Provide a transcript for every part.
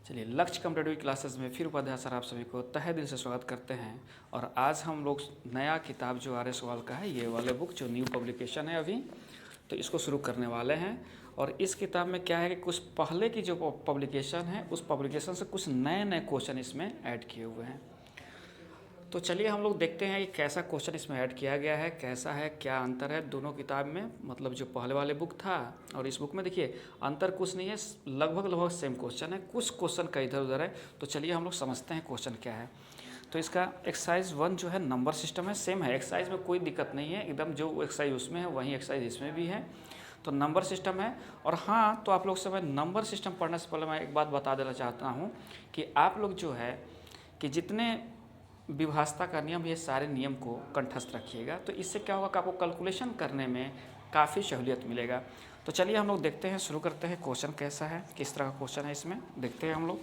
चलिए, लक्ष्य competitive classes में फिर उपाध्याय सर आप सभी को तहे दिल से स्वागत करते हैं। और आज हम लोग नया किताब जो आर्य सवाल का है, ये वाले बुक जो न्यू पब्लिकेशन है अभी, तो इसको शुरू करने वाले हैं। और इस किताब में क्या है कि कुछ पहले की जो पब्लिकेशन है उस पब्लिकेशन से कुछ नए नए क्वेश्चन इसमें ऐड किए हुए हैं। तो चलिए हम लोग देखते हैं कि कैसा क्वेश्चन इसमें ऐड किया गया है, कैसा है, क्या अंतर है दोनों किताब में। मतलब जो पहले वाले बुक था और इस बुक में देखिए अंतर कुछ नहीं है, लगभग सेम क्वेश्चन है, कुछ क्वेश्चन का इधर उधर है। तो चलिए हम लोग समझते हैं क्वेश्चन क्या है। तो इसका एक्सरसाइज 1 जो है नंबर सिस्टम है, सेम है, एक्सरसाइज में कोई दिक्कत नहीं है, एकदम जो एक्सरसाइज उसमें है वही एक्सरसाइज इसमें भी है। तो नंबर सिस्टम है। और हाँ, तो आप लोग से मैं नंबर सिस्टम पढ़ने से पहले मैं एक बात बता देना चाहता हूँ कि आप लोग जो है कि जितने विभाजता का नियम, ये सारे नियम को कंठस्थ रखिएगा। तो इससे क्या होगा कि आपको कैलकुलेशन करने में काफ़ी सहूलियत मिलेगा। तो चलिए हम लोग देखते हैं, शुरू करते हैं। क्वेश्चन कैसा है, किस तरह का क्वेश्चन है इसमें देखते हैं हम लोग।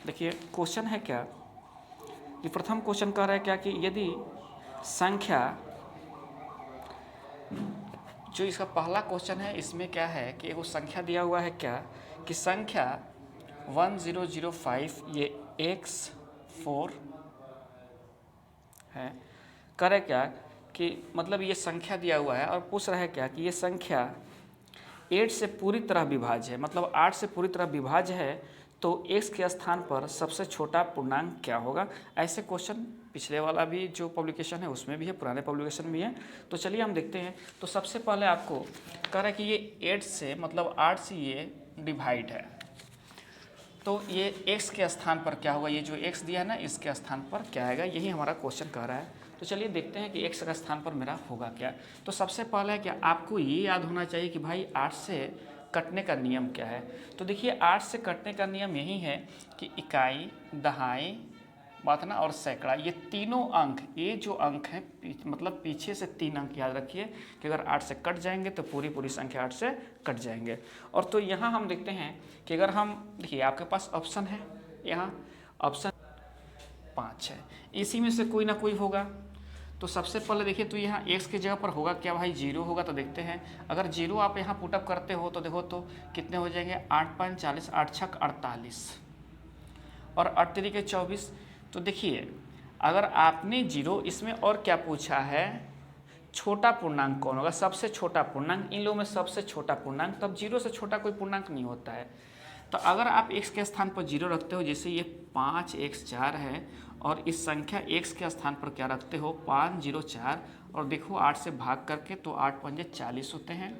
देखिए क्वेश्चन है क्या कि प्रथम क्वेश्चन कह रहा है क्या कि यदि संख्या, जो इसका पहला क्वेश्चन है इसमें क्या है कि एगो संख्या दिया हुआ है क्या कि संख्या 1005 ये x4 है। करे क्या कि मतलब ये संख्या दिया हुआ है और पूछ रहा है क्या कि ये संख्या 8 से पूरी तरह विभाज्य है, मतलब 8 से पूरी तरह विभाज्य है, तो x के स्थान पर सबसे छोटा पूर्णांक क्या होगा। ऐसे क्वेश्चन पिछले वाला भी जो पब्लिकेशन है उसमें भी है, पुराने पब्लिकेशन भी है। तो चलिए हम देखते हैं। तो सबसे पहले आपको कह रहा है कि ये 8 से मतलब 8 से ये डिवाइड है, तो ये x के स्थान पर क्या होगा, ये जो x दिया है ना इसके स्थान पर क्या आएगा, यही हमारा क्वेश्चन कह रहा है। तो चलिए देखते हैं कि x का स्थान पर मेरा होगा क्या। तो सबसे पहले है क्या आपको ये याद होना चाहिए कि भाई 8 से कटने का नियम क्या है। तो देखिए 8 से कटने का नियम यही है कि इकाई, दहाई, बात ना, और सैकड़ा, ये तीनों अंक, ये जो अंक हैं मतलब पीछे से 3 अंक याद रखिए कि अगर 8 से कट जाएंगे तो पूरी संख्या 8 से कट जाएंगे। और तो यहाँ हम देखते हैं कि अगर हम देखिए आपके पास ऑप्शन है, यहाँ ऑप्शन 5 है, इसी में से कोई ना कोई होगा। तो सबसे पहले देखिए तो यहाँ x की जगह पर होगा क्या भाई, 0 होगा। तो देखते हैं अगर 0 आप यहाँ पुटअप करते हो तो देखो तो कितने हो जाएंगे, 8 5 40, 8 6 48 और 8 3 24। तो देखिए अगर आपने 0, इसमें और क्या पूछा है, छोटा पूर्णांक कौन होगा, सबसे छोटा पूर्णांक, इन लोगों में सबसे छोटा पूर्णांक, तब 0 से छोटा कोई पूर्णांक नहीं होता है। तो अगर आप x के स्थान पर 0 रखते हो, जैसे ये 5x4 है, और इस संख्या x के स्थान पर क्या रखते हो, 504, और देखो 8 से भाग करके तो 8 पंजे 40 होते हैं,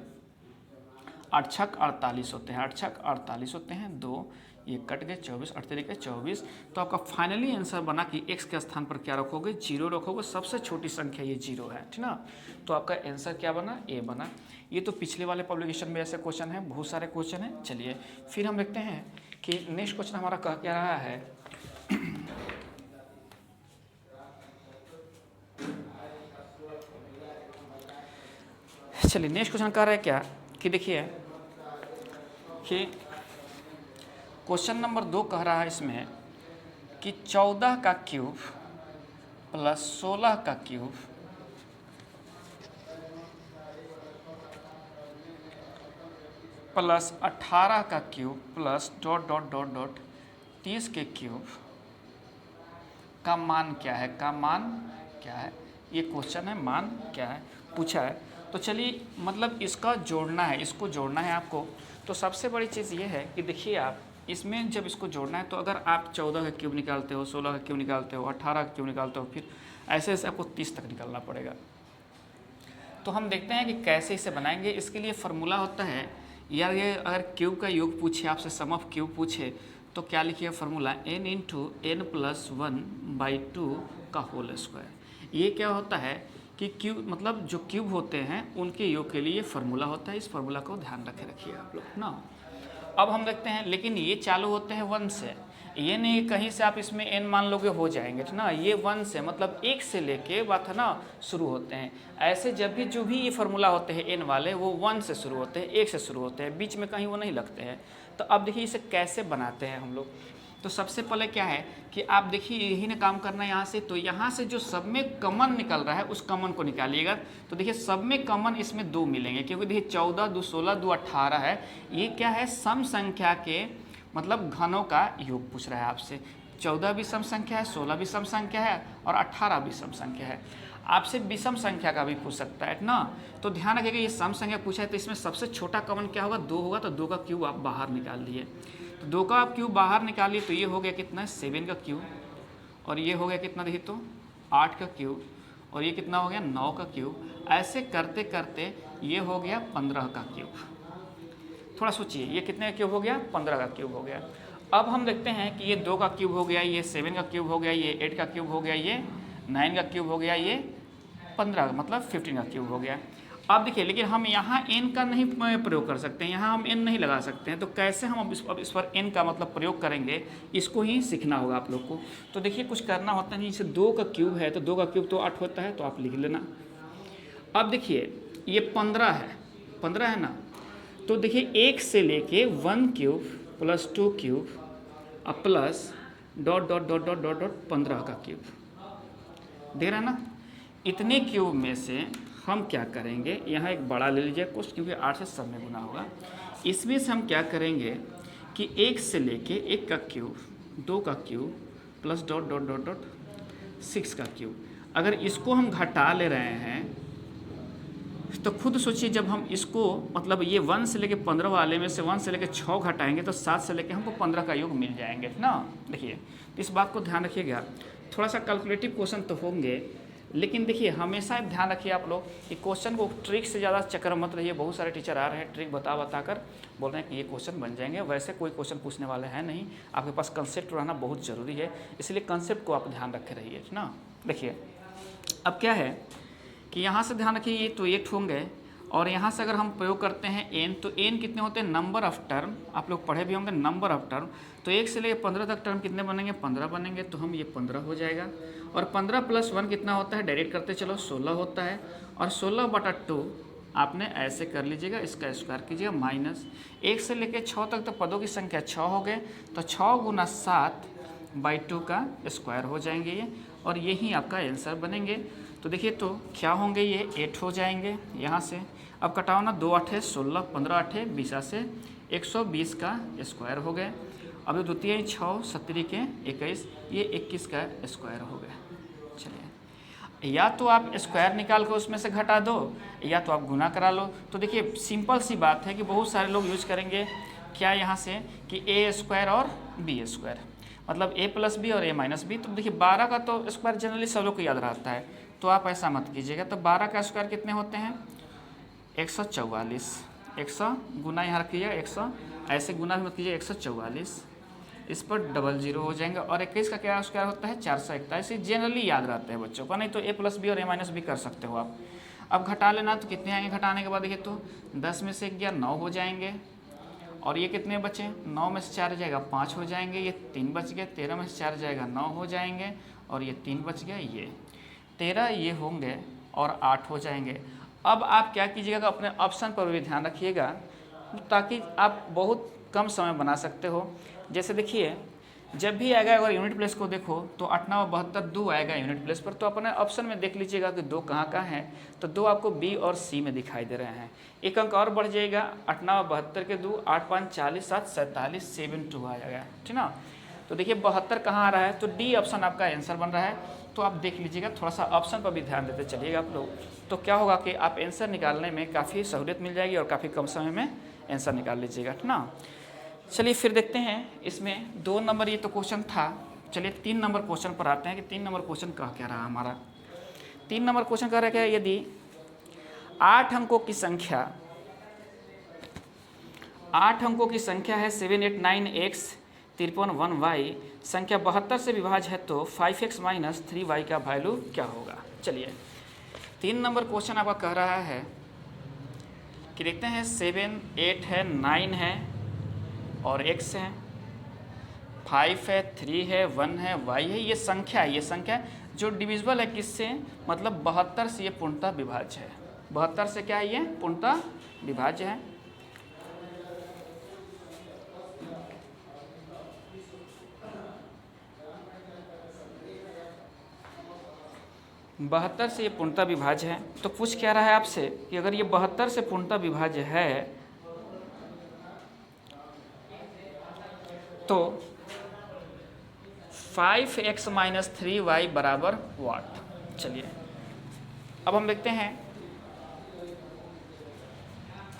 8 छक 48 होते हैं, 8 छक 48 होते हैं, 2 ये कट गए, 24 8 तरीके 24। तो आपका फाइनली आंसर बना कि x के स्थान पर क्या रखोगे, 0 रखोगे, सबसे छोटी संख्या ये 0 है, ठीक ना। तो आपका आंसर क्या बना, ए बना। ये तो पिछले वाले पब्लिकेशन में ऐसे क्वेश्चन है, बहुत सारे क्वेश्चन हैं। चलिए फिर हम देखते हैं कि नेक्स्ट क्वेश्चन हमारा कह क्या रहा है। चलिए नेक्स्ट क्वेश्चन कह रहा है क्या कि देखिए कि क्वेश्चन नंबर 2 कह रहा है इसमें कि 14 का क्यूब प्लस 16 का क्यूब प्लस 18 का क्यूब प्लस ... 30 के क्यूब का मान क्या है, का मान क्या है। ये क्वेश्चन है, मान क्या है पूछा है। तो चलिए मतलब इसका जोड़ना है, इसको जोड़ना है आपको। तो सबसे बड़ी चीज़ ये है कि देखिए आप इसमें जब इसको जोड़ना है तो अगर आप 14 का क्यूब निकालते हो, 16 का क्यूब निकालते हो, 18 का क्यूब निकालते हो, फिर ऐसे ऐसे आपको 30 तक निकालना पड़ेगा। तो हम देखते हैं कि कैसे इसे बनाएंगे। इसके लिए फार्मूला होता है यार, ये अगर क्यूब का योग पूछे आपसे, सम ऑफ क्यूब पूछे, तो क्या लिखिए formula, n into n plus 1/2 का होल स्क्वायर। ये क्या होता है कि क्यूब मतलब जो क्यूब होते हैं उनके योग के लिए फार्मूला होता है। इस फार्मूला को ध्यान रखिए आप लोग ना। अब हम देखते हैं, लेकिन ये चालू होते हैं 1 से, ये नहीं कहीं से आप इसमें n मान लोगे हो जाएंगे, ठीक ना। ये 1 से मतलब 1 से लेके बात है ना शुरू होते हैं। ऐसे जब भी जो भी ये फार्मूला होते हैं n वाले, वो 1 से शुरू होते हैं, 1 से शुरू होते हैं, बीच में कहीं वो नहीं लगते हैं। तो अब देखिए इसे कैसे बनाते हैं हम लोग। तो सबसे पहले क्या है कि आप देखिए यही ना काम करना है यहाँ से। तो यहाँ से जो सब में कॉमन निकल रहा है उस कॉमन को निकालिएगा। तो देखिए सब में कॉमन इसमें 2 मिलेंगे, क्योंकि देखिए 14 2 16 2 18 है। ये क्या है, सम संख्या के मतलब घनों का योग पूछ रहा है आपसे। 14 विषम संख्या है, 16 विषम संख्या है और 18 विषम संख्या है। आपसे विषम संख्या का भी पूछ सकता है ना। तो ध्यान रखिएगा, ये सम संख्या पूछा है तो इसमें सबसे छोटा कॉमन क्या होगा, 2 होगा, तो 2 का क्यूब आप बाहर निकाल लिए। तो 2 का आप क्यूब बाहर निकालिए तो ये हो गया कितना, 7 का क्यूब, और ये हो गया कितना देखिए तो 8 का क्यूब, और ये कितना हो गया 9 का क्यूब। ऐसे करते करते ये हो गया 15 का क्यूब। थोड़ा सोचिए, ये कितने का क्यूब हो गया, 15 का क्यूब हो गया। अब हम देखते हैं कि ये 2 का क्यूब हो गया, ये 7 का क्यूब हो गया, ये 8 का क्यूब हो गया, ये 9 का क्यूब हो गया, ये 15 मतलब 15 का क्यूब हो गया। अब देखिए, लेकिन हम यहाँ n का नहीं प्रयोग कर सकते हैं, यहाँ हम n नहीं लगा सकते हैं। तो कैसे हम अब इस पर n का मतलब प्रयोग करेंगे, इसको ही सीखना होगा आप लोग को। तो देखिए, कुछ करना होता नहीं, जैसे 2 का क्यूब है तो 2 का क्यूब तो 8 होता है, तो आप लिख लेना। अब देखिए, ये 15 है ना, तो देखिए 1 से लेके 1 क्यूब प्लस 2 क्यूब अब plus dot dot dot dot dot dot 15 का क्यूब दे रहा है ना। इतने क्यूब में से हम क्या करेंगे, यहाँ एक बड़ा ले लीजिए कुछ, क्योंकि 8 से सब में गुना होगा। इसमें से हम क्या करेंगे कि 1 से लेके 1 का क्यूब, 2 का cube plus dot dot dot dot 6 का क्यूब। अगर इसको हम घटा ले रहे हैं तो खुद सोचिए, जब हम इसको मतलब ये 1 से लेके 15 वाले में से 1 से लेके 6 घटाएंगे तो 7 से लेके हमको 15 का योग मिल जाएंगे ना। देखिए, इस बात को ध्यान रखिएगा। थोड़ा सा कैलकुलेटिव क्वेश्चन तो होंगे, लेकिन देखिए हमेशा ध्यान रखिए आप लोग कि क्वेश्चन को ट्रिक से ज़्यादा चक्कर मत रहिए। बहुत सारे टीचर आ रहे हैं ट्रिक बता कर बोल रहे हैं कि ये क्वेश्चन बन जाएंगे, वैसे कोई क्वेश्चन पूछने वाले हैं नहीं। आपके पास कंसेप्ट रहना बहुत ज़रूरी है, इसलिए कंसेप्ट को आप ध्यान रखे रहिए ना। देखिए, अब क्या है कि यहाँ से ध्यान रखिए, ये तो 8 होंगे, और यहाँ से अगर हम प्रयोग करते हैं n, तो n कितने होते हैं, नंबर ऑफ टर्म। आप लोग पढ़े भी होंगे नंबर ऑफ टर्म। तो 1 से लेकर 15 तक टर्म कितने बनेंगे, 15 बनेंगे। तो हम ये 15 हो जाएगा, और 15 प्लस 1 कितना होता है, डायरेक्ट करते चलो 16 होता है, और 16/2 आपने ऐसे कर लीजिएगा, इसका स्क्वायर कीजिएगा माइनस 1 से लेकर 6 तक तो पदों की संख्या 6 हो गए, तो 6 × 7/2 का स्क्वायर हो जाएंगे ये, और यही आपका आंसर बनेंगे। तो देखिए, तो क्या होंगे, ये 8 हो जाएंगे यहाँ से। अब कटाओ ना, 2 8 16, 15 8 20 से 120 का स्क्वायर हो गए। अब 2 3 6 17 के 21, ये 21 का स्क्वायर हो गया। चलिए, या तो आप स्क्वायर निकाल कर उसमें से घटा दो, या तो आप गुना करा लो। तो देखिए, सिंपल सी बात है कि बहुत सारे लोग यूज करेंगे क्या यहाँ से कि a² और b², मतलब a + b और a - b। तो देखिए 12 का तो स्क्वायर जनरली सब लोग को याद रहता है, तो आप ऐसा मत कीजिएगा। तो 12 का स्क्वायर कितने होते हैं, 144। 100 गुना यहाँ रखिएगा, 100 ऐसे गुना भी मत कीजिए, 144। इस पर 00 हो जाएंगे, और 21 का क्या स्क्वायर होता है, 441। ये जनरली याद रहते हैं बच्चों को, नहीं तो a + b और a - b कर सकते हो आप। अब घटा लेना, तो कितने आएंगे घटाने के बाद, देखिए तो 10 में से 1 गया 9 हो जाएंगे, और ये कितने बचे, 9 में से 4 जाएगा 5 हो जाएंगे, ये 3 बच गए, 13 में से 4 जाएगा 9 हो जाएंगे, और ये 3 बच गया, ये 13 ये होंगे, और 8 हो जाएंगे। अब आप क्या कीजिएगा, अपने ऑप्शन पर भी ध्यान रखिएगा, ताकि आप बहुत कम समय बना सकते हो। जैसे देखिए, जब भी आएगा अगर यूनिट प्लेस को देखो तो 8 9 72 2 आएगा यूनिट प्लेस पर, तो अपने ऑप्शन में देख लीजिएगा कि 2 कहाँ है। तो 2 आपको बी और सी में दिखाई दे रहे हैं। एक अंक और बढ़ जाएगा, 8 9 72 के 2, 8 5 40, 7 47, 7 2 आ जाएगा, ठीक ना। तो देखिए 72 कहाँ आ रहा है, तो डी ऑप्शन आपका आंसर बन रहा है। तो आप देख लीजिएगा, थोड़ा सा ऑप्शन पर भी ध्यान देते चलिएगा आप लोग, तो क्या होगा कि आप आंसर निकालने में काफ़ी सहूलियत मिल जाएगी, और काफ़ी कम समय में आंसर निकाल लीजिएगा, ठीक ना। चलिए फिर देखते हैं, इसमें 2 नंबर ये तो क्वेश्चन था। चलिए 3 नंबर क्वेश्चन पर आते हैं कि 3 नंबर क्वेश्चन क्या रहा हमारा। 3 नंबर क्वेश्चन कह रहा है क्या, यदि 8 अंकों की संख्या 8 अंकों की संख्या है 7 8 9 x 53 1 y, संख्या 72 से विभाज्य है, तो 5x - 3y का वैल्यू क्या होगा। चलिए 3 नंबर क्वेश्चन आपका कह रहा है कि देखते हैं, 7 8 है, 9 है और x है, 5 है, 3 है, 1 है, y है। ये संख्या जो डिविजिबल है किससे, मतलब 72 से ये पूर्णतः विभाज्य है। 72 से क्या है, ये पूर्णतः विभाज्य है। बहत्तर से ये पूर्णतः विभाज्य है। तो पूछ क्या रहा है आपसे कि अगर ये 72 से पूर्णतः विभाज्य है तो 5x माइनस 3y बराबर वाट। चलिए अब हम देखते हैं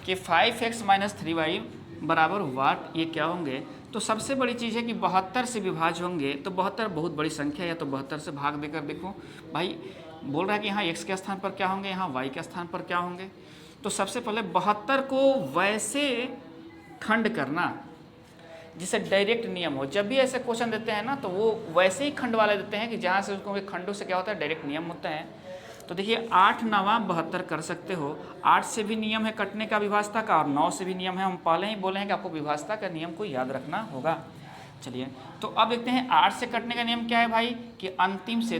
कि 5x माइनस 3y बराबर वाट ये क्या होंगे। तो सबसे बड़ी चीज़ है कि 72 से विभाज्य होंगे, तो 72 बहुत बड़ी संख्या है, तो 72 से भाग देकर देखो भाई, बोल रहा है कि यहाँ x के स्थान पर क्या होंगे, यहाँ y के स्थान पर क्या होंगे। तो सबसे पहले 72 को वैसे खंड करना जिसे डायरेक्ट नियम हो। जब भी ऐसे क्वेश्चन देते हैं ना तो वो वैसे ही खंड वाले देते हैं कि जहाँ से उसको खंडों से क्या होता है, डायरेक्ट नियम होता है। तो देखिए 8 9 72 कर सकते हो। 8 से भी नियम है कटने का विभाजता का, और 9 से भी नियम है। हम पहले ही बोले हैं कि आपको विभाजता का नियम को याद रखना होगा। चलिए तो अब देखते हैं 8 से कटने का नियम क्या है भाई, कि अंतिम से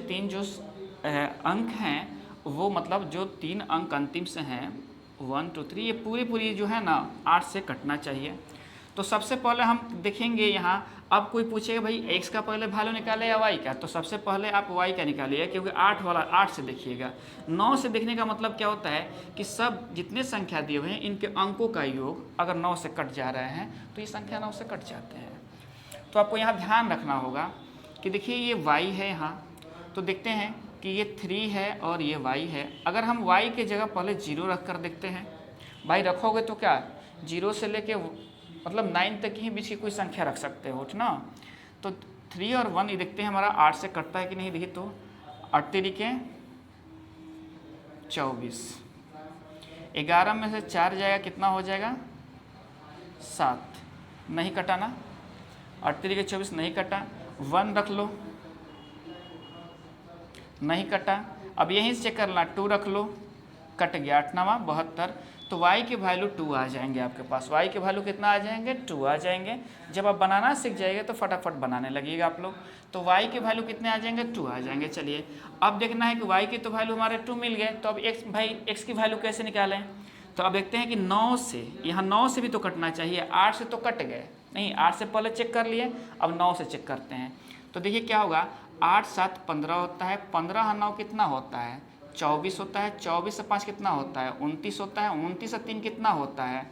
3 जो अंक हैं वो, मतलब जो 3 अंक अंतिम से हैं 1 2 3, ये पूरी जो है ना 8 से कटना चाहिए। तो सबसे पहले हम देखेंगे यहाँ, अब कोई पूछेगा भाई x का पहले वैल्यू निकाले या y का, तो सबसे पहले आप y का निकालिए, क्योंकि 8 वाला 8 से देखिएगा। 9 से देखने का मतलब क्या होता है कि सब जितने संख्या दिए हुए हैं इनके अंकों का योग अगर 9 से कट जा रहे हैं तो ये संख्या 9 से कट जाते हैं। तो आपको यहाँ ध्यान रखना होगा कि देखिए ये y है यहाँ, तो देखते हैं कि ये 3 है और ये y है। अगर हम y के जगह पहले 0 रख कर देखते हैं, भाई रखोगे तो क्या 0 से लेके मतलब 9 तक ही बीच की कोई संख्या रख सकते हो ना। तो 3 और 1 ये देखते हैं हमारा 8 से कटता है कि नहीं। देखिए तो 8 तरीके 24, 11 में से 4 जाएगा कितना हो जाएगा 7, नहीं कटा ना। 8 तरीके 24 नहीं कटा, 1 रख लो नहीं कटा। अब यहीं से चेक करना, 2 रख लो कट गया, 8 9 72। तो y के वैल्यू 2 आ जाएंगे आपके पास। y के वैल्यू कितना आ जाएंगे 2 आ जाएंगे। जब आप बनाना सीख जाएंगे तो फटाफट बनाने लगेगा आप लोग। तो y के वैल्यू कितने आ जाएंगे 2 आ जाएंगे। चलिए अब देखना है कि y के तो वैल्यू हमारे 2 मिल गए, तो अब x भाई x की वैल्यू कैसे निकालें। तो अब देखते हैं कि 9 से, यहाँ 9 से भी तो कटना चाहिए, 8 से तो कट गए नहीं, 8 से पहले चेक कर लिए, अब 9 से चेक करते हैं। तो देखिए क्या होगा, 8 7 15 होता है, 15 9 कितना होता है 24 होता है, 24 से 5 कितना होता है 29 होता है, 29 से 3 कितना होता है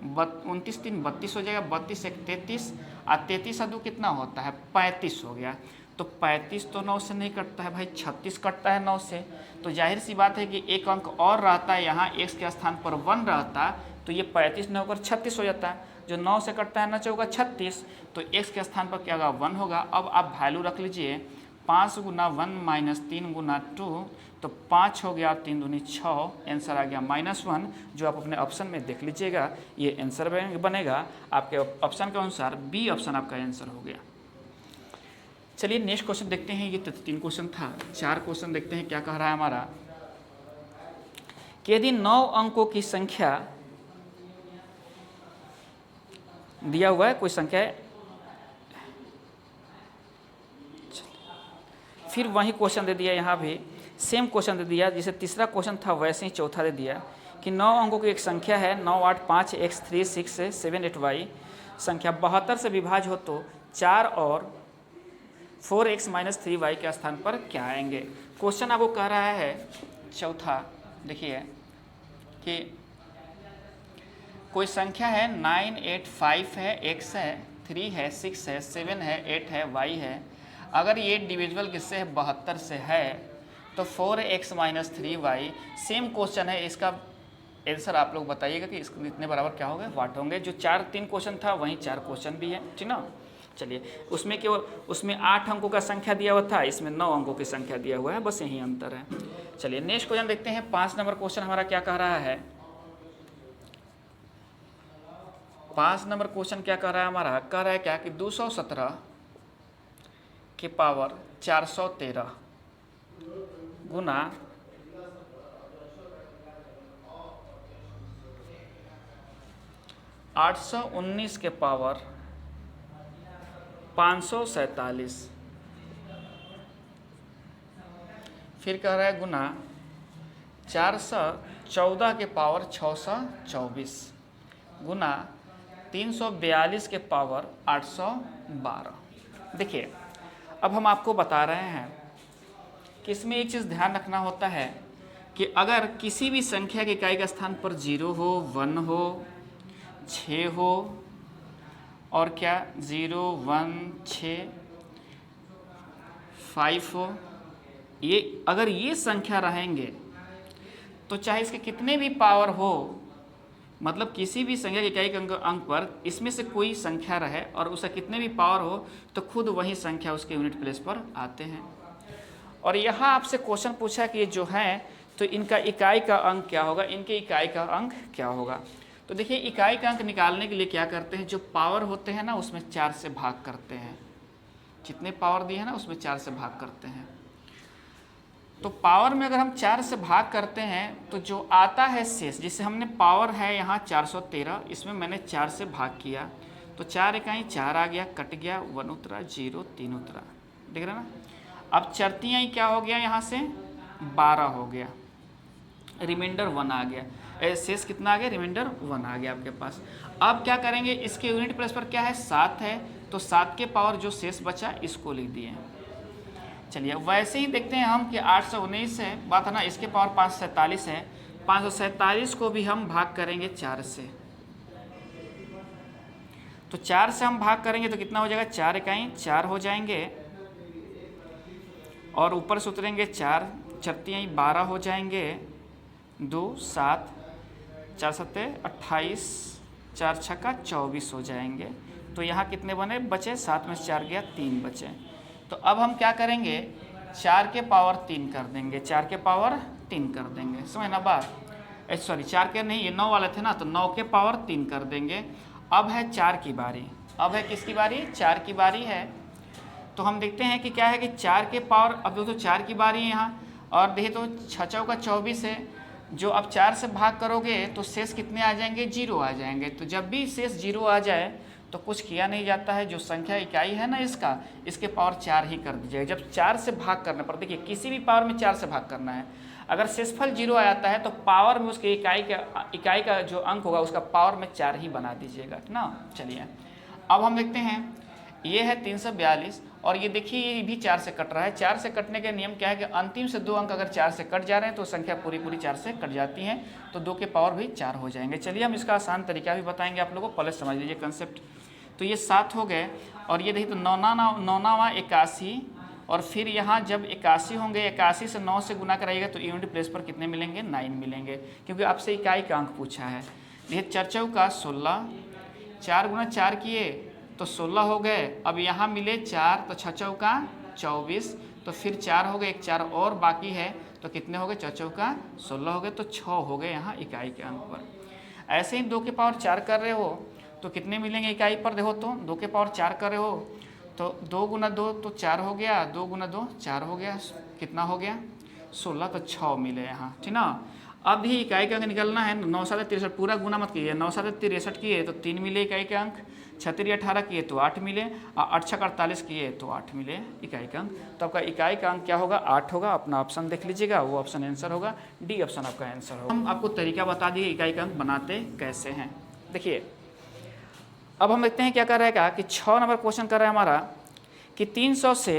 29 3 32 हो जाएगा, 32 1 33 और 33 से 2 कितना होता है 35 हो गया। तो 35 तो 9 से नहीं कटता है भाई, 36 कटता है 9 से। तो जाहिर सी बात है कि एक अंक और रहता है, यहाँ x के स्थान पर 1 रहता तो ये 35 न होकर 36 हो जाता है। जो 9 से कटता है 9 चौका 36, तो x के स्थान पर क्या होगा 1 होगा। अब आप वैल्यू रख लीजिए, 5 गुना 1 माइनस 3 गुना 2, तो 5 हो गया, 3 दूनी 6, आंसर आ गया -1। जो आप अपने ऑप्शन में देख लीजिएगा, ये आंसर बनेगा आपके ऑप्शन के अनुसार, बी ऑप्शन आपका आंसर हो गया। चलिए नेक्स्ट क्वेश्चन देखते हैं। ये 3 क्वेश्चन था, 4 क्वेश्चन देखते हैं क्या कह रहा है हमारा, कि यदि 9 अंकों की संख्या दिया हुआ है, कोई संख्या है, फिर वही क्वेश्चन दे दिया, यहाँ भी सेम क्वेश्चन दे दिया, जैसे तीसरा क्वेश्चन था वैसे ही चौथा दे दिया कि 9 अंकों की एक संख्या है 9 8 5 x 3 6 7 8 y, संख्या 72 से विभाज्य हो तो 4 और 4x माइनस 3y के स्थान पर क्या आएंगे। क्वेश्चन आपको कह रहा है चौथा, देखिए कि कोई संख्या है 9 8 5 है, x है, 3 है, 6 है, 7 है, 8 है, y है। अगर ये डिविजिबल किससे है 72 से है, तो 4x minus 3y। Same question है, इसका आंसर आप लोग बताइएगा कि इसको इतने बराबर क्या होंगे वाट होंगे। जो 3 क्वेश्चन था वहीं 4 क्वेश्चन भी है, ठीक ना। चलिए उसमें केवल उसमें 8 अंकों का संख्या दिया हुआ था, इसमें 9 अंकों की संख्या दिया हुआ है, बस यही अंतर है। चलिए नेक्स्ट क्वेश्चन देखते हैं। 5 नंबर क्वेश्चन हमारा क्या कह रहा है, 5 नंबर क्वेश्चन क्या कह रहा है हमारा, कह रहा है क्या कि 217 के पावर 413 गुना 819 के पावर 547, फिर कह रहा है गुना 414 के पावर 624 गुना 342 के पावर 812। देखिए अब हम आपको बता रहे हैं कि इसमें एक चीज़ ध्यान रखना होता है कि अगर किसी भी संख्या के इकाई का स्थान पर 0 हो, 1 हो, 6 हो, और क्या 0 1 6 5 हो, ये अगर ये संख्या रहेंगे तो चाहे इसके कितने भी पावर हो, मतलब किसी भी संख्या के इकाई अंक पर इसमें से कोई संख्या रहे और उसका कितने भी पावर हो तो खुद वही संख्या उसके यूनिट प्लेस पर आते हैं। और यहाँ आपसे क्वेश्चन पूछा कि ये जो है तो इनका इकाई का अंक क्या होगा, इनके इकाई का अंक क्या होगा। तो देखिए इकाई का अंक निकालने के लिए क्या करते हैं, जो पावर होते हैं ना उसमें 4 से भाग करते हैं, जितने पावर दिए हैं ना उसमें 4 से भाग करते हैं। तो पावर में अगर हम 4 से भाग करते हैं तो जो आता है शेष, जिसे हमने पावर है यहाँ 413, इसमें मैंने 4 से भाग किया तो 4 इकाई 4 आ गया, कट गया, 1 उतरा, 0 3 उतरा, देख रहे ना। अब चरतियाई क्या हो गया, यहाँ से 12 हो गया, रिमाइंडर 1 आ गया, शेष कितना आ गया, रिमाइंडर 1 आ गया आपके पास। अब क्या करेंगे, इसके यूनिट प्लेस पर क्या है 7 है, तो 7 के पावर जो शेष बचा इसको लिख दिए। चलिए वैसे ही देखते हैं हम कि 819 है बात है ना, इसके पावर 547 है, 547 को भी हम भाग करेंगे 4 से, तो 4 से हम भाग करेंगे तो कितना हो जाएगा, 4 इकाई 4 हो जाएंगे और ऊपर से उतरेंगे 4, चरतियाँ 12 हो जाएंगे, 2 7 4 7 28, 4 छक्का 24 हो जाएंगे। तो यहाँ कितने बने बचे, 7 में से 4 गया 3 बचे। तो अब हम क्या करेंगे, 4 के पावर 3 कर देंगे, 4 के पावर 3 कर देंगे, समझ ना बात, सॉरी 4 के नहीं, ये 9 वाले थे ना, तो 9 के पावर 3 कर देंगे। अब है 4 की बारी, अब है किसकी बारी, 4 की बारी है। तो हम देखते हैं कि क्या है कि 4 के पावर, अब दोस्तों 4 की बारी है यहाँ, और देखिए तो 6 चौका 24 है, जो अब 4 से भाग करोगे तो शेष कितने आ जाएंगे, 0 आ जाएंगे। तो जब भी शेष 0 आ जाए तो कुछ किया नहीं जाता है, जो संख्या इकाई है ना इसका, इसके पावर 4 ही कर दीजिएगा। जब 4 से भाग करने पर, देखिए किसी भी पावर में 4 से भाग करना है, अगर शेषफल 0 आ जाता है तो पावर में उसके इकाई का जो अंक होगा उसका पावर में 4 ही बना दीजिएगा, ठीक ना। चलिए अब हम देखते हैं, ये है 342 और ये देखिए ये भी 4 से कट रहा है। 4 से कटने का नियम क्या है कि अंतिम से 2 अंक अगर 4 से कट जा रहे हैं तो संख्या पूरी 4 से कट जाती हैं, तो 2 के पावर भी 4 हो जाएंगे। चलिए हम इसका आसान तरीका भी बताएंगे आप लोगों को, पहले समझ लीजिए कंसेप्ट। तो ये 7 हो गए और ये देखिए तो 9 81, और फिर यहाँ जब 81 होंगे, 81 से 9 से गुना कराइएगा तो यूनिट प्लेस पर कितने मिलेंगे, 9 मिलेंगे, क्योंकि आपसे इकाई का अंक पूछा है। देखिए 4 चौका 16, 4 गुना 4 किए तो 16 हो गए, अब यहाँ मिले 4 तो 6 चौका 24, तो फिर 4 हो गए, एक 4 और बाकी है तो कितने हो गए, 4 चौका 16 हो गए, तो 6 हो गए यहाँ इकाई के अंक पर। ऐसे ही 2 के पावर 4 कर रहे हो तो कितने मिलेंगे इकाई पर, देखो तो 2 के पावर 4 कर रहे हो तो 2 गुना 2 तो 4 हो गया, 2 गुना 2 4 हो गया, कितना हो गया 16, तो 6 मिले यहाँ, ठीक ना। अब भी इकाई का अंक निकलना है, 9 7 63 पूरा गुना मत कीजिए, 9 7 63 किए तो 3 मिले इकाई के अंक, 36 18 किए तो 8 मिले, और 8 6 48 किए तो 8 मिले इकाई का अंक। तो आपका इकाई का अंक क्या होगा, 8 होगा। अपना ऑप्शन देख लीजिएगा, वो ऑप्शन आंसर होगा, डी ऑप्शन आपका आंसर होगा। हम आपको तरीका बता दिए इकाई का अंक बनाते कैसे हैं। देखिए अब हम देखते हैं क्या कर रहेगा कि 6 नंबर क्वेश्चन कर रहा है हमारा कि 300 से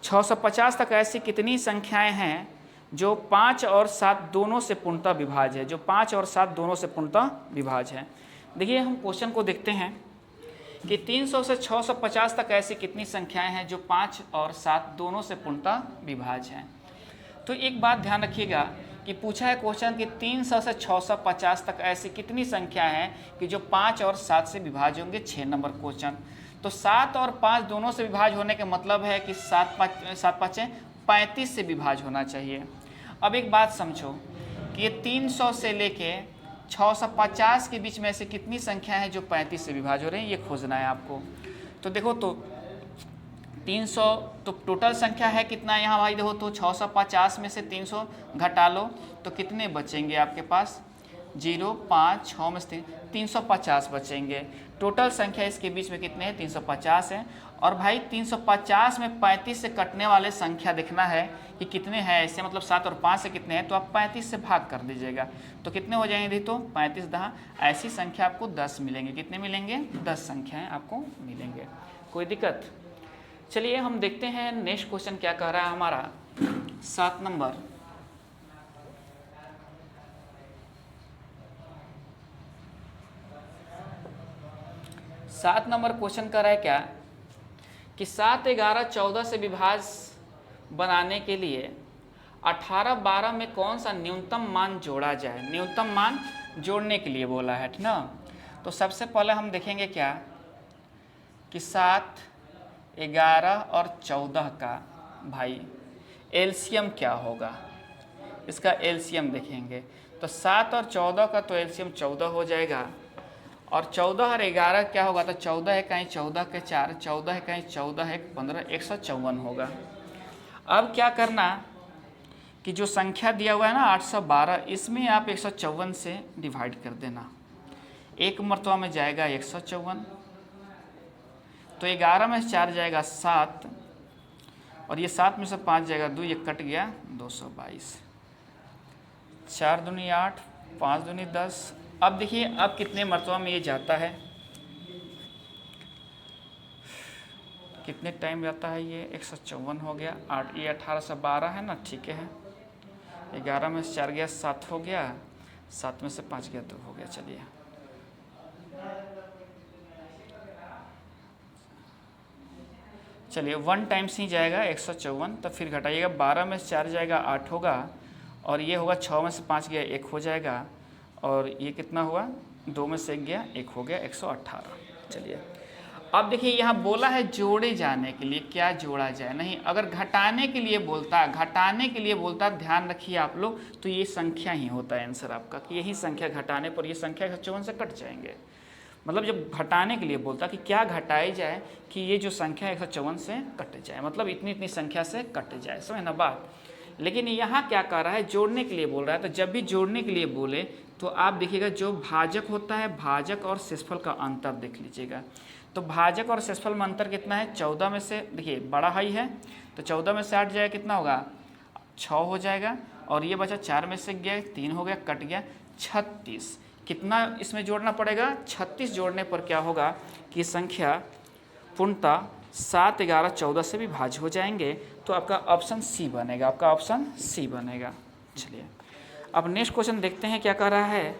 650 तक ऐसी कितनी संख्याएं हैं जो 5 और 7 दोनों से पूर्णतः विभाज्य है, जो 5 और 7 दोनों से पूर्णतः विभाज्य है। देखिए हम क्वेश्चन को देखते हैं कि 300 से 650 तक ऐसी कितनी संख्याएं हैं जो 5 और 7 दोनों से पूर्णतः विभाज्य हैं। तो एक बात ध्यान रखिएगा कि पूछा है क्वेश्चन कि 300 से 650 तक ऐसी कितनी संख्या है कि जो 5 और 7 से विभाज्य होंगे, 6 नंबर क्वेश्चन। तो 7 और 5 दोनों से विभाज्य होने का मतलब है कि 7 5 35 से विभाज्य होना चाहिए। अब एक बात समझो कि ये 300 से लेके 650 के बीच में ऐसे कितनी संख्या है जो 35 से विभाज्य हो रही है, ये खोजना है आपको। तो देखो तो 300 तो टोटल संख्या है कितना यहाँ भाई, देखो तो 650 में से 300 घटा लो तो कितने बचेंगे आपके पास, 0 5 6 में से 350 बचेंगे। टोटल संख्या इसके बीच में कितने हैं, 350 है। और भाई 350 में 35 से कटने वाले संख्या देखना है कि कितने हैं ऐसे, मतलब 7 और 5 से कितने हैं, तो आप 35 से भाग कर दीजिएगा तो कितने हो जाएंगे, तो 35 10, ऐसी संख्या आपको 10 मिलेंगे। कितने मिलेंगे, 10 संख्याएँ आपको मिलेंगे। कोई दिक्कत। चलिए हम देखते हैं नेक्स्ट क्वेश्चन क्या कह रहा है हमारा 7 नंबर। 7 नंबर क्वेश्चन कर रहा है क्या कि 7, 11, 14 से विभाज्य बनाने के लिए 18, 12 में कौन सा न्यूनतम मान जोड़ा जाए। न्यूनतम मान जोड़ने के लिए बोला है, ठीक ना। तो सबसे पहले हम देखेंगे क्या कि 7, 11 और 14 का भाई एलसीएम क्या होगा, इसका एलसीएम देखेंगे। तो 7 और 14 का तो एलसीएम 14 हो जाएगा, और 14 और 11 क्या होगा, तो 14 है कहीं 14 के 4, 14 है कहीं 14 है 15, 154 होगा। अब क्या करना कि जो संख्या दिया हुआ है ना 812, इसमें आप 154 से डिवाइड कर देना। एक मरतबा में जाएगा 154, तो 11 में से 4 जाएगा 7, और ये 7 में से 5 जाएगा 2, ये कट गया 222। 4 दूनी 8, 5 दूनी 10। अब देखिए अब कितने मरतबा में ये जाता है, कितने टाइम जाता है ये, 154 हो गया। 8 ये 18 से 12 है ना, ठीक है। 11 में से 4 गया 7 हो गया, 7 में से 5 गया 2 हो गया। चलिए 1 टाइम्स ही जाएगा 154, तो फिर घटाइएगा। 12 में से 4 जाएगा 8 होगा, और ये होगा 6 में से 5 गया 1 हो जाएगा, और ये कितना हुआ 2 में से 1 गया 1 हो गया 118। चलिए अब देखिए यहाँ बोला है जोड़े जाने के लिए, क्या जोड़ा जाए नहीं। अगर घटाने के लिए बोलता ध्यान रखिए आप लोग, तो ये संख्या ही होता है आंसर आपका, कि यही संख्या घटाने पर ये संख्या 154 से कट जाएंगे। मतलब जब घटाने के लिए बोलता कि क्या घटाई जाए कि ये जो संख्या 154 से कट जाए, मतलब इतनी इतनी संख्या से कट जाए, समझ ना बात। लेकिन यहाँ क्या कर रहा है, जोड़ने के लिए बोल रहा है। तो जब भी जोड़ने के लिए बोले तो आप देखिएगा जो भाजक होता है, भाजक और शेषफल का अंतर देख लीजिएगा। तो भाजक और शेषफल में अंतर कितना है, 14 में से देखिए बड़ा हाई है, तो 14 में से 8 जाएगा कितना होगा 6 हो जाएगा, और ये बचा 4 में से गया 3 हो गया, कट गया 36। कितना इसमें जोड़ना पड़ेगा, 36 जोड़ने पर क्या होगा कि संख्या पूर्णतः 7, 11, 14 से भी भाज्य हो जाएंगे। तो आपका ऑप्शन सी बनेगा, आपका ऑप्शन सी बनेगा। चलिए अब नेक्स्ट क्वेश्चन देखते हैं क्या कर रहा है।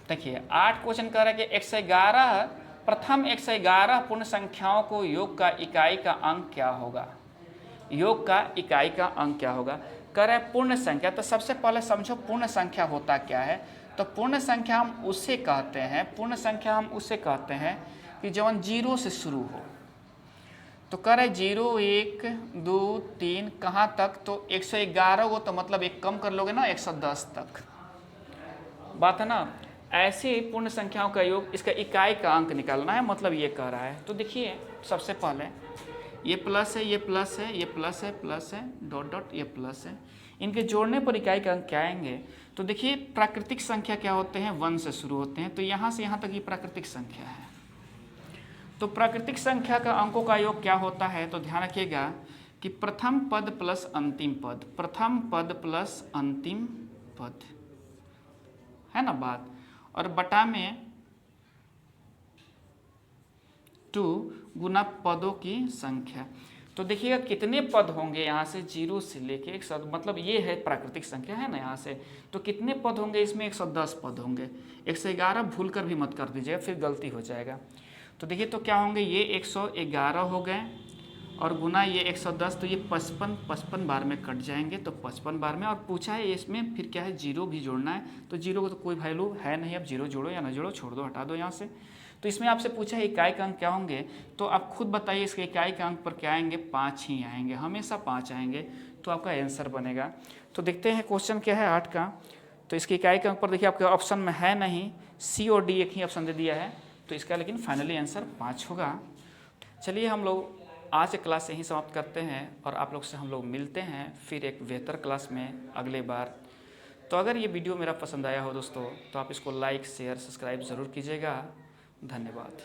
देखिए 8 क्वेश्चन कर रहा है कि 111 प्रथम 111 पूर्ण संख्याओं को योग का इकाई का अंक क्या होगा। योग का इकाई का अंक क्या होगा, कह रहा है पूर्ण संख्या। तो सबसे पहले समझो पूर्ण संख्या होता क्या है। तो पूर्ण संख्या हम उसे कहते हैं, कि जब 0 से शुरू हो। तो कह रहे 0, 1, 2, 3 कहाँ तक, तो 111 हो, तो मतलब एक कम कर लोगे ना 110 तक, बात है ना। ऐसे पूर्ण संख्याओं का योग, इसका इकाई का अंक निकालना है, मतलब ये कह रहा है। तो देखिए सबसे पहले ये प्लस है, ये प्लस है, ये प्लस है, प्लस है, डॉट डॉट ये प्लस है, इनके जोड़ने पर इकाई का अंक क्या आएंगे। तो देखिए प्राकृतिक संख्या क्या होते हैं, 1 से शुरू होते हैं। तो यहाँ से यहाँ तक ये प्राकृतिक संख्या है। तो प्राकृतिक संख्या का अंकों का योग क्या होता है, तो ध्यान रखिएगा कि प्रथम पद प्लस अंतिम पद, प्रथम पद प्लस अंतिम पद, है ना बात, और बटा में 2 गुना पदों की संख्या। तो देखिएगा कितने पद होंगे यहाँ से 0 से लेके 100, मतलब ये है प्राकृतिक संख्या है ना यहाँ से। तो कितने पद होंगे इसमें, 110 पद होंगे। 111 भूल कर भी मत कर दीजिएगा, फिर गलती हो जाएगा। तो देखिए तो क्या होंगे, ये 111 हो गए, और गुना ये 110, तो ये 55 बार में कट जाएंगे, तो 55 बार में। और पूछा है इसमें फिर क्या है, 0 भी जोड़ना है। तो 0 को तो कोई वैल्यू है नहीं, अब 0 जोड़ो या ना जोड़ो, छोड़ दो, हटा दो यहाँ से। तो इसमें आपसे पूछा है इकाई का अंक क्या होंगे, तो आप खुद बताइए इसके इकाई का अंक पर क्या आएंगे, 5 ही आएंगे, हमेशा 5 आएंगे। तो आपका आंसर बनेगा। तो देखते हैं क्वेश्चन क्या है 8 का। तो इसके इकाई का अंक पर देखिए आपके ऑप्शन में है नहीं, सी और डी एक ही ऑप्शन दे दिया है, तो इसका लेकिन फाइनली आंसर 5 होगा। चलिए हम लोग आज एक क्लास यहीं समाप्त करते हैं, और आप लोग से हम लोग मिलते हैं फिर एक बेहतर क्लास में अगले बार। तो अगर ये वीडियो मेरा पसंद आया हो दोस्तों, तो आप इसको लाइक, शेयर, सब्सक्राइब ज़रूर कीजिएगा। धन्यवाद।